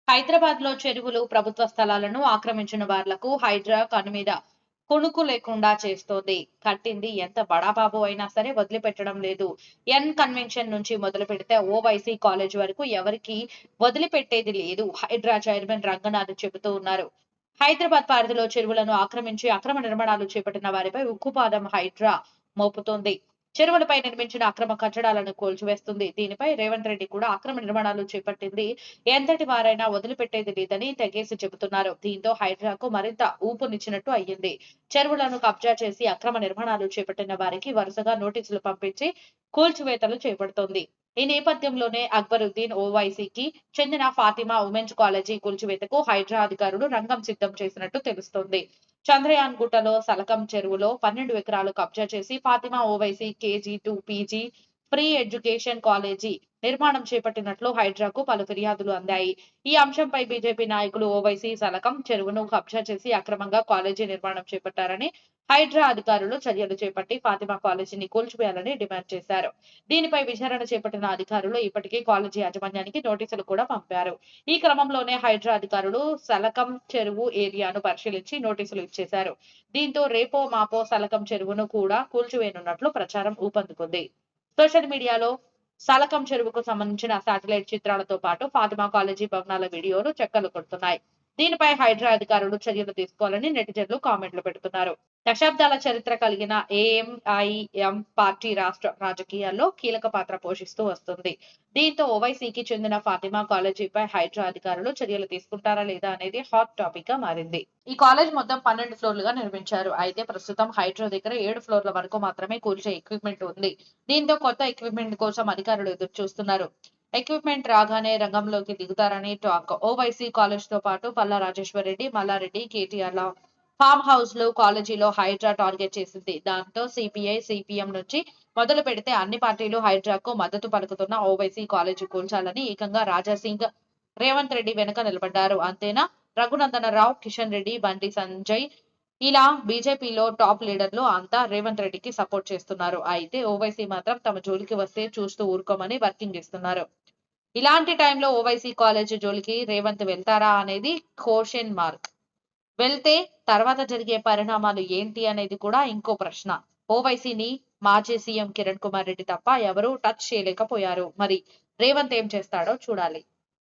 హైదరాబాద్ లో చెరువులు, ప్రభుత్వ స్థలాలను ఆక్రమించిన వార్లకు హైడ్రా కనుమీద కునుకు లేకుండా చేస్తోంది. కట్టింది ఎంత బడాబాబు అయినా సరే వదిలిపెట్టడం లేదు. ఎన్ కన్వెన్షన్ నుంచి మొదలు పెడితే ఓవైసీ కాలేజ్ వరకు ఎవరికి వదిలిపెట్టేది లేదు. హైడ్రా చైర్మన్ రంగనాథ్ చెబుతూ ఉన్నారు. హైదరాబాద్ పరిధిలో చెరువులను ఆక్రమించి అక్రమ నిర్మాణాలు చేపట్టిన వారిపై ఉక్కుపాదం హైడ్రా మోపుతోంది. చెరువులపై నిర్మించిన అక్రమ కట్టడాలను కూల్చివేస్తుంది. దీనిపై రేవంత్ రెడ్డి కూడా అక్రమ నిర్మాణాలు చేపట్టింది ఎంతటి వారైనా వదిలిపెట్టేది లేదని తెగేసి చెబుతున్నారు. దీంతో హైడ్రాకు మరింత ఊపునిచ్చినట్టు అయ్యింది. చెరువులను కబ్జా చేసి అక్రమ నిర్మాణాలు చేపట్టిన వారికి వరుసగా నోటీసులు పంపించి కూల్చివేతలు చేపడుతోంది. ఈ నేపథ్యంలోనే అక్బరుద్దీన్ ఓవైసీకి చెందిన ఫాతిమా ఉమెన్స్ కాలేజీ కూల్చివేతకు హైడ్రా అధికారులు రంగం సిద్ధం చేసినట్టు తెలుస్తోంది. చంద్రయాన్ గుట్టలో సలకం చెరువులో 12 ఎకరాలు కబ్జా చేసి Fatima Owaisi KG 2 PG free education college నిర్మాణం చేపట్టినట్లు హైడ్రాకు పలు ఫిర్యాదులు అందాయి. ఈ అంశంపై బీజేపీ నాయకులు ఓవైసీ సలకం చెరువును కబ్జా చేసి అక్రమంగా కాలేజీ నిర్మాణం చేపట్టారని, హైడ్రా అధికారులు చర్యలు చేపట్టి ఫాతిమా కాలేజీని కూల్చివేయాలని డిమాండ్ చేశారు. దీనిపై విచారణ చేపట్టిన అధికారులు ఇప్పటికే కాలేజీ యాజమాన్యానికి నోటీసులు కూడా పంపారు. ఈ క్రమంలోనే హైడ్రా అధికారులు సలకం చెరువు ఏరియాను పరిశీలించి నోటీసులు ఇచ్చేశారు. దీంతో రేపో మాపో సలకం చెరువును కూడా కూల్చివేయనున్నట్లు ప్రచారం ఊపందుకుంది. సోషల్ మీడియాలో సలకం చెరువుకు సంబంధించిన శాటిలైట్ చిత్రాలతో పాటు ఫాతిమా కాలేజీ భవనాల వీడియోలు చక్కర్లు కొడుతున్నాయి. దీనిపై హైడ్రా అధికారులు చర్యలు తీసుకోవాలని నెటిజన్లు కామెంట్లు పెడుతున్నారు. దశాబ్దాల చరిత్ర కలిగిన ఏఎంఐఎం పార్టీ రాష్ట్ర రాజకీయాల్లో కీలక పాత్ర పోషిస్తూ వస్తుంది. దీంతో ఓవైసీకి చెందిన ఫాతిమా కాలేజీపై హైడ్రా అధికారులు చర్యలు తీసుకుంటారా లేదా అనేది హాట్ టాపిక్ గా మారింది. ఈ కాలేజ్ మొత్తం 12 ఫ్లోర్లుగా నిర్మించారు. అయితే ప్రస్తుతం హైడ్రా దగ్గర 7 ఫ్లోర్ల వరకు మాత్రమే కూల్చే ఎక్విప్మెంట్ ఉంది. దీంతో కొత్త ఎక్విప్మెంట్ కోసం అధికారులు ఎదురు చూస్తున్నారు. ఎక్విప్మెంట్ రాగానే రంగంలోకి దిగుతారని టాక్. ఓవైసీ కాలేజ్ తో పాటు పల్లా రాజేశ్వరరెడ్డి, మల్లారెడ్డి, కేటీఆర్ల ఫామ్ హౌస్ లో కాలేజీలో హైడ్రా టార్గెట్ చేసింది. దాంతో సిపిఐ, సిపిఎం నుంచి మొదలు పెడితే అన్ని పార్టీలు హైడ్రాకు మద్దతు పలుకుతున్న ఓవైసీ కాలేజీ కూల్చాలని ఏకంగా రాజాసింగ్, రేవంత్ రెడ్డి వెనుక నిలబడ్డారు. అంతేనా, రఘునందన రావు, కిషన్ రెడ్డి, బండి సంజయ్ ఇలా బీజేపీలో టాప్ లీడర్లు అంతా రేవంత్ రెడ్డికి సపోర్ట్ చేస్తున్నారు. అయితే ఓవైసీ మాత్రం తమ జోలికి వస్తే చూస్తూ ఊరుకోమని వర్కింగ్ ఇస్తున్నారు. ఇలాంటి టైంలో ఓవైసీ కాలేజీ జోలికి రేవంత్ వెళ్తారా అనేది క్వశ్చన్ మార్క్. వెళ్తే తర్వాత జరిగే పరిణామాలు ఏంటి అనేది కూడా ఇంకో ప్రశ్న. ఓవైసీని మాజీ సీఎం కిరణ్ కుమార్ రెడ్డి తప్ప ఎవరూ టచ్ చేయలేకపోయారు. మరి రేవంత్ ఏం చేస్తాడో చూడాలి.